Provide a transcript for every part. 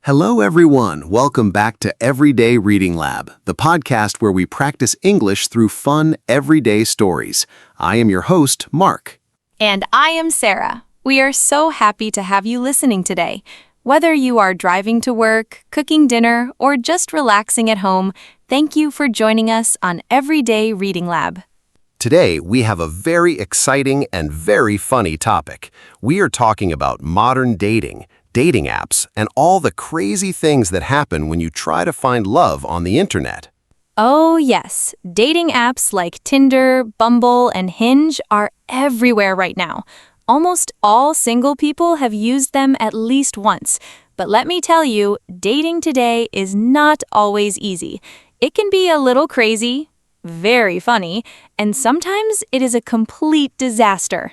Hello, everyone. Welcome back to Everyday Reading Lab, the podcast where we practice English through fun, everyday stories. I am your host, Mark. And I am Sarah. We are so happy to have you listening today. Whether you are driving to work, cooking dinner, or just relaxing at home, thank you for joining us on Everyday Reading Lab. Today, we have a very exciting and very funny topic. We are talking about modern dating apps, and all the crazy things that happen when you try to find love on the internet. Oh yes, dating apps like Tinder, Bumble, and Hinge are everywhere right now. Almost all single people have used them at least once. But let me tell you, dating today is not always easy. It can be a little crazy, very funny, and sometimes it is a complete disaster.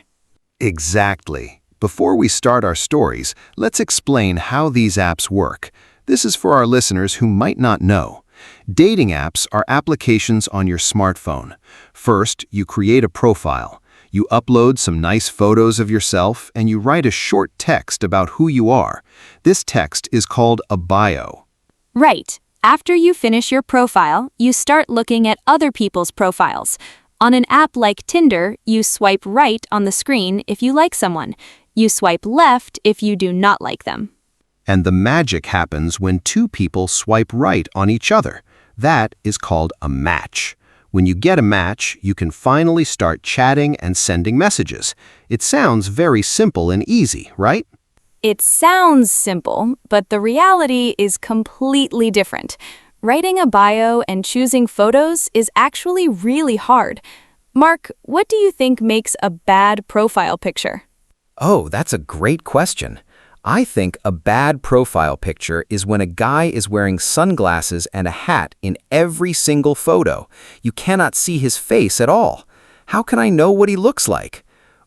Exactly. Before we start our stories, let's explain how these apps work. This is for our listeners who might not know. Dating apps are applications on your smartphone. First, you create a profile. You upload some nice photos of yourself and you write a short text about who you are. This text is called a bio. Right. After you finish your profile, you start looking at other people's profiles. On an app like Tinder, you swipe right on the screen if you like someone. You swipe left if you do not like them. And the magic happens when two people swipe right on each other. That is called a match. When you get a match, you can finally start chatting and sending messages. It sounds very simple and easy, right? It sounds simple, but the reality is completely different. Writing a bio and choosing photos is actually really hard. Mark, what do you think makes a bad profile picture? Oh, that's a great question. I think a bad profile picture is when a guy is wearing sunglasses and a hat in every single photo. You cannot see his face at all. How can I know what he looks like?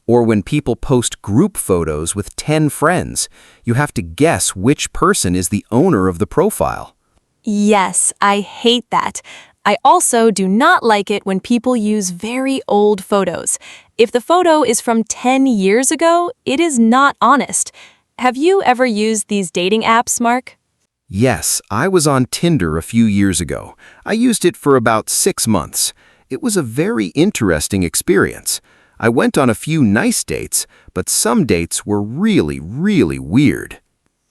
Or when people post group photos with 10 friends, you have to guess which person is the owner of the profile. Yes, I hate that. I also do not like it when people use very old photos. If the photo is from 10 years ago, it is not honest. Have you ever used these dating apps, Mark? Yes, I was on Tinder a few years ago. I used it for about 6 months. It was a very interesting experience. I went on a few nice dates, but some dates were really weird.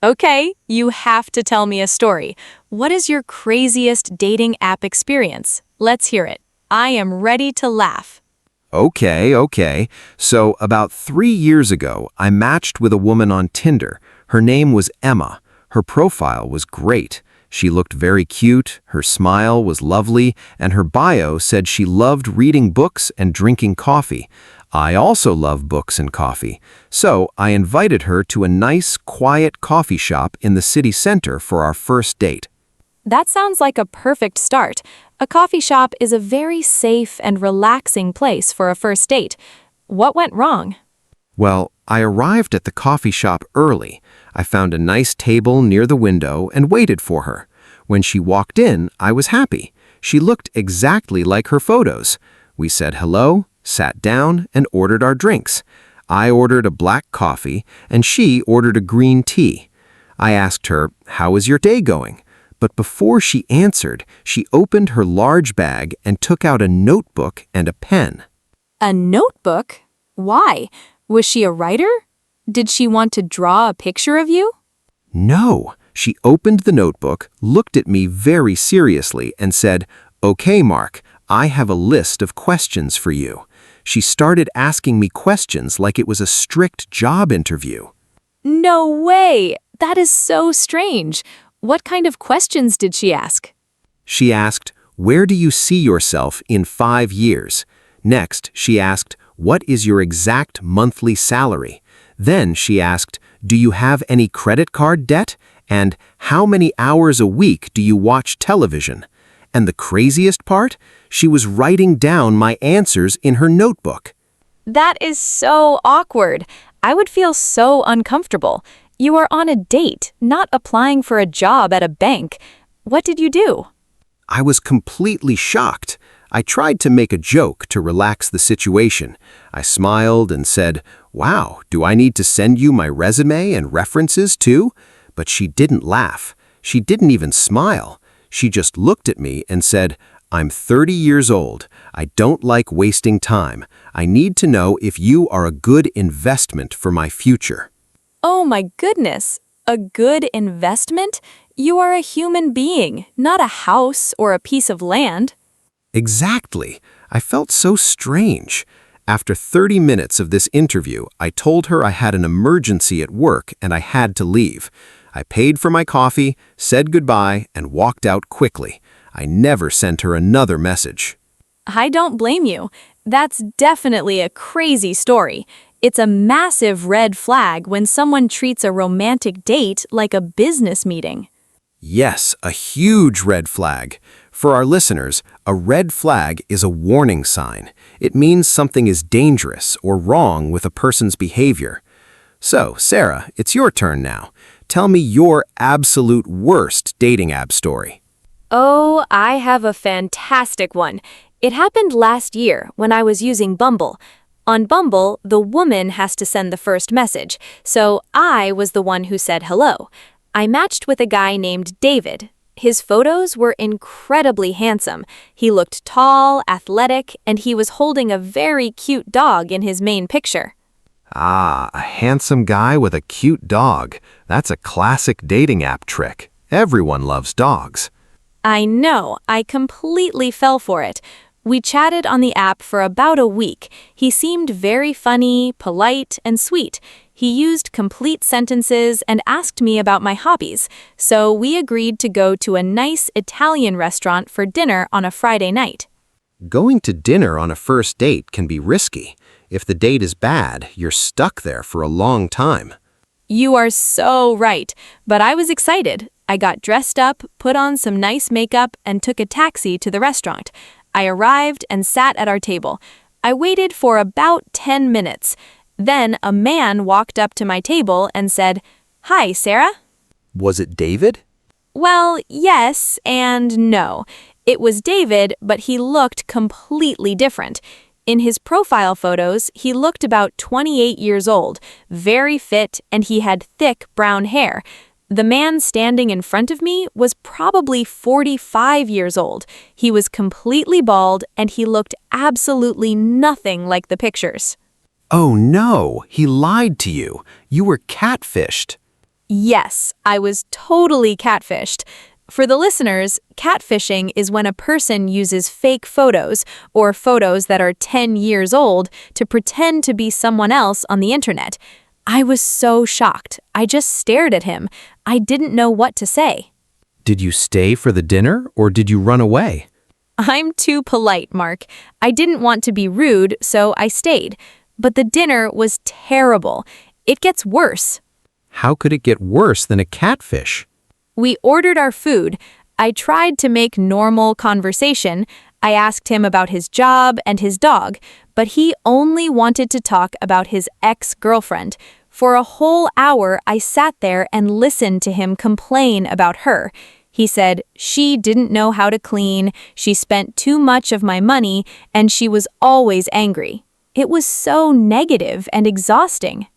Okay, you have to tell me a story. What is your craziest dating app experience? Let's hear it. I am ready to laugh. Okay. So about 3 years ago, I matched with a woman on Tinder. Her name was Emma. Her profile was great. She looked very cute, her smile was lovely, and her bio said she loved reading books and drinking coffee. I also love books and coffee. So I invited her to a nice, quiet coffee shop in the city center for our first date. That sounds like a perfect start. A coffee shop is a very safe and relaxing place for a first date. What went wrong? Well, I arrived at the coffee shop early. I found a nice table near the window and waited for her. When she walked in, I was happy. She looked exactly like her photos. We said hello, sat down, and ordered our drinks. I ordered a black coffee, and she ordered a green tea. I asked her, "How is your day going?" But before she answered, she opened her large bag and took out a notebook and a pen. A notebook? Why? Was she a writer? Did she want to draw a picture of you? No, she opened the notebook, looked at me very seriously, and said, "Okay, Mark, I have a list of questions for you." She started asking me questions like it was a strict job interview. No way! That is so strange. What kind of questions did she ask? She asked, "Where do you see yourself in 5 years?" Next, she asked, "What is your exact monthly salary?" Then she asked, "Do you have any credit card debt?" And "How many hours a week do you watch television?" And the craziest part? She was writing down my answers in her notebook. That is so awkward. I would feel so uncomfortable. You are on a date, not applying for a job at a bank. What did you do? I was completely shocked. I tried to make a joke to relax the situation. I smiled and said, "Wow, do I need to send you my resume and references too?" But she didn't laugh. She didn't even smile. She just looked at me and said, "I'm 30 years old. I don't like wasting time. I need to know if you are a good investment for my future." Oh my goodness! A good investment? You are a human being, not a house or a piece of land. Exactly. I felt so strange. After 30 minutes of this interview, I told her I had an emergency at work and I had to leave. I paid for my coffee, said goodbye, and walked out quickly. I never sent her another message. I don't blame you. That's definitely a crazy story. It's a massive red flag when someone treats a romantic date like a business meeting. Yes, a huge red flag. For our listeners, a red flag is a warning sign. It means something is dangerous or wrong with a person's behavior. So, Sarah, it's your turn now. Tell me your absolute worst dating app story. Oh, I have a fantastic one. It happened last year when I was using Bumble. On Bumble, the woman has to send the first message, so I was the one who said hello. I matched with a guy named David. His photos were incredibly handsome. He looked tall, athletic, and he was holding a very cute dog in his main picture. Ah, a handsome guy with a cute dog. That's a classic dating app trick. Everyone loves dogs. I know, I completely fell for it. We chatted on the app for about a week. He seemed very funny, polite, and sweet. He used complete sentences and asked me about my hobbies, so we agreed to go to a nice Italian restaurant for dinner on a Friday night. Going to dinner on a first date can be risky. If the date is bad, you're stuck there for a long time. You are so right, but I was excited. I got dressed up, put on some nice makeup, and took a taxi to the restaurant. I arrived and sat at our table. I waited for about 10 minutes. Then a man walked up to my table and said, "Hi, Sarah?" Was it David? Well, yes and no. It was David, but he looked completely different. In his profile photos, he looked about 28 years old, very fit, and he had thick brown hair. The man standing in front of me was probably 45 years old. He was completely bald, and he looked absolutely nothing like the pictures. Oh no, he lied to you. You were catfished. Yes, I was totally catfished. For the listeners, catfishing is when a person uses fake photos or photos that are 10 years old to pretend to be someone else on the internet. I was so shocked. I just stared at him. I didn't know what to say. Did you stay for the dinner or did you run away? I'm too polite, Mark. I didn't want to be rude, so I stayed. But the dinner was terrible. It gets worse. How could it get worse than a catfish? We ordered our food. I tried to make normal conversation. I asked him about his job and his dog, but he only wanted to talk about his ex-girlfriend. For a whole hour, I sat there and listened to him complain about her. He said she didn't know how to clean, she spent too much of my money, and she was always angry. It was so negative and exhausting.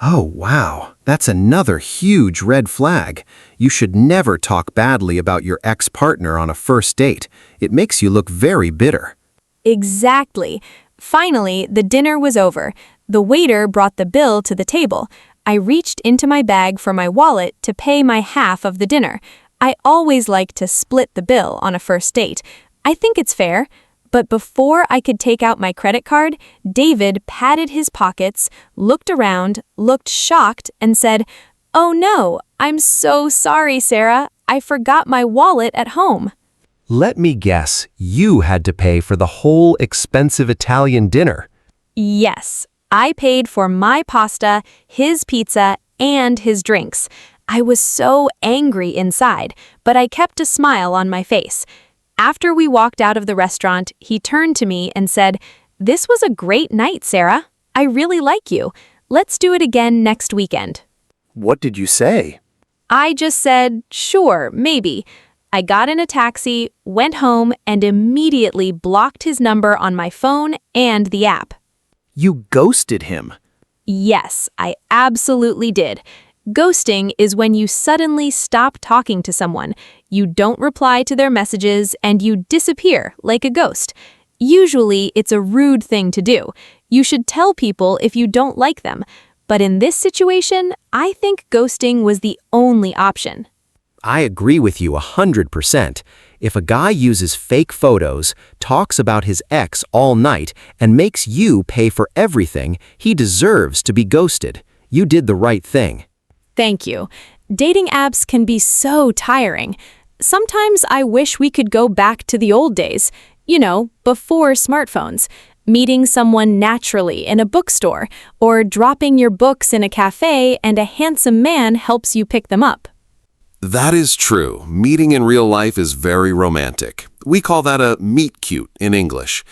Oh, wow. That's another huge red flag. You should never talk badly about your ex-partner on a first date. It makes you look very bitter. Exactly. Finally, the dinner was over. The waiter brought the bill to the table. I reached into my bag for my wallet to pay my half of the dinner. I always like to split the bill on a first date. I think it's fair. But before I could take out my credit card, David patted his pockets, looked around, looked shocked, and said, "Oh no, I'm so sorry, Sarah. I forgot my wallet at home." Let me guess, you had to pay for the whole expensive Italian dinner. Yes, I paid for my pasta, his pizza, and his drinks. I was so angry inside, but I kept a smile on my face. After we walked out of the restaurant, he turned to me and said, "This was a great night, Sarah. I really like you. Let's do it again next weekend." What did you say? I just said, "Sure, maybe." I got in a taxi, went home, and immediately blocked his number on my phone and the app. You ghosted him. Yes, I absolutely did. Ghosting is when you suddenly stop talking to someone, you don't reply to their messages, and you disappear like a ghost. Usually, it's a rude thing to do. You should tell people if you don't like them. But in this situation, I think ghosting was the only option. I agree with you 100%. If a guy uses fake photos, talks about his ex all night, and makes you pay for everything, he deserves to be ghosted. You did the right thing. Thank you. Dating apps can be so tiring. Sometimes I wish we could go back to the old days, before smartphones, meeting someone naturally in a bookstore, or dropping your books in a cafe and a handsome man helps you pick them up. That is true. Meeting in real life is very romantic. We call that a meet cute in English.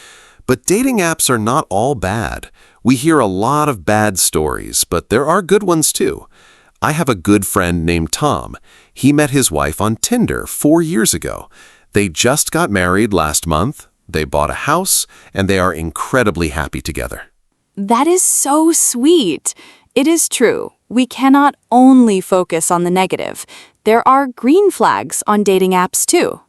But dating apps are not all bad. We hear a lot of bad stories, but there are good ones too. I have a good friend named Tom. He met his wife on Tinder 4 years ago. They just got married last month, they bought a house, and they are incredibly happy together. That is so sweet. It is true. We cannot only focus on the negative. There are green flags on dating apps too.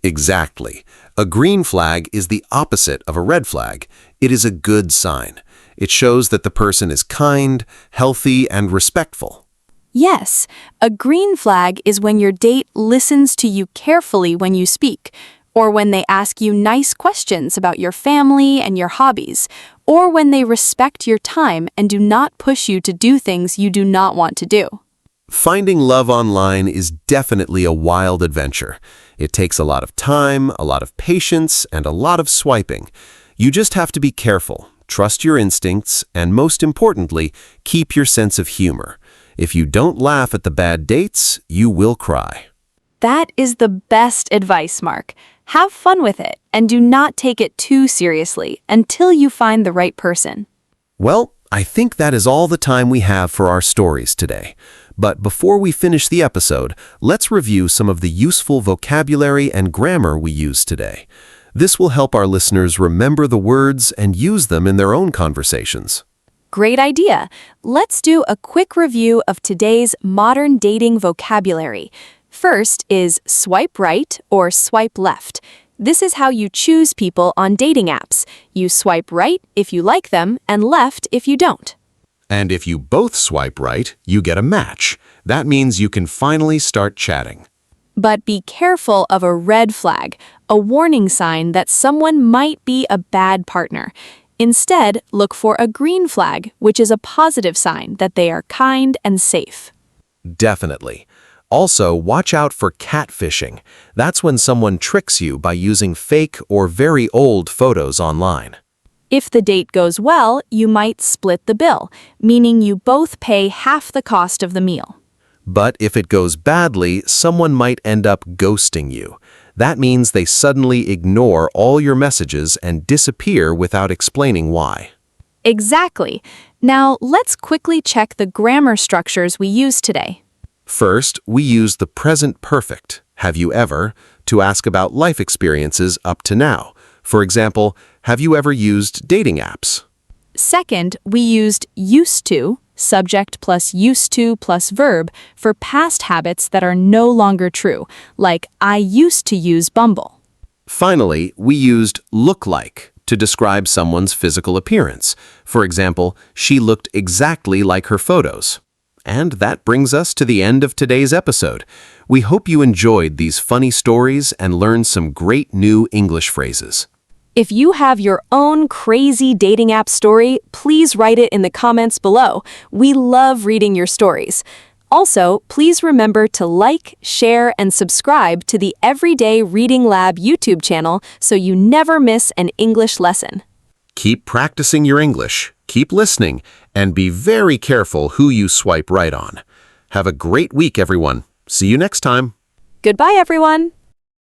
Exactly. A green flag is the opposite of a red flag. It is a good sign. It shows that the person is kind, healthy, and respectful. Yes, a green flag is when your date listens to you carefully when you speak, or when they ask you nice questions about your family and your hobbies, or when they respect your time and do not push you to do things you do not want to do. Finding love online is definitely a wild adventure. It takes a lot of time, a lot of patience, and a lot of swiping. You just have to be careful, trust your instincts, and most importantly, keep your sense of humor. If you don't laugh at the bad dates, you will cry. That is the best advice, Mark. Have fun with it, and do not take it too seriously until you find the right person. Well, I think that is all the time we have for our stories today. But before we finish the episode, let's review some of the useful vocabulary and grammar we use today. This will help our listeners remember the words and use them in their own conversations. Great idea. Let's do a quick review of today's modern dating vocabulary. First is swipe right or swipe left. This is how you choose people on dating apps. You swipe right if you like them and left if you don't. And if you both swipe right, you get a match. That means you can finally start chatting. But be careful of a red flag, a warning sign that someone might be a bad partner. Instead, look for a green flag, which is a positive sign that they are kind and safe. Definitely. Also, watch out for catfishing. That's when someone tricks you by using fake or very old photos online. If the date goes well, you might split the bill, meaning you both pay half the cost of the meal. But if it goes badly, someone might end up ghosting you. That means they suddenly ignore all your messages and disappear without explaining why. Exactly. Now, let's quickly check the grammar structures we use today. First, we use the present perfect, have you ever, to ask about life experiences up to now. For example, have you ever used dating apps? Second, we used used to, subject plus used to plus verb, for past habits that are no longer true, like I used to use Bumble. Finally, we used look like to describe someone's physical appearance. For example, she looked exactly like her photos. And that brings us to the end of today's episode. We hope you enjoyed these funny stories and learned some great new English phrases. If you have your own crazy dating app story, please write it in the comments below. We love reading your stories. Also, please remember to like, share, and subscribe to the Everyday Reading Lab YouTube channel so you never miss an English lesson. Keep practicing your English, keep listening, and be very careful who you swipe right on. Have a great week, everyone. See you next time. Goodbye, everyone.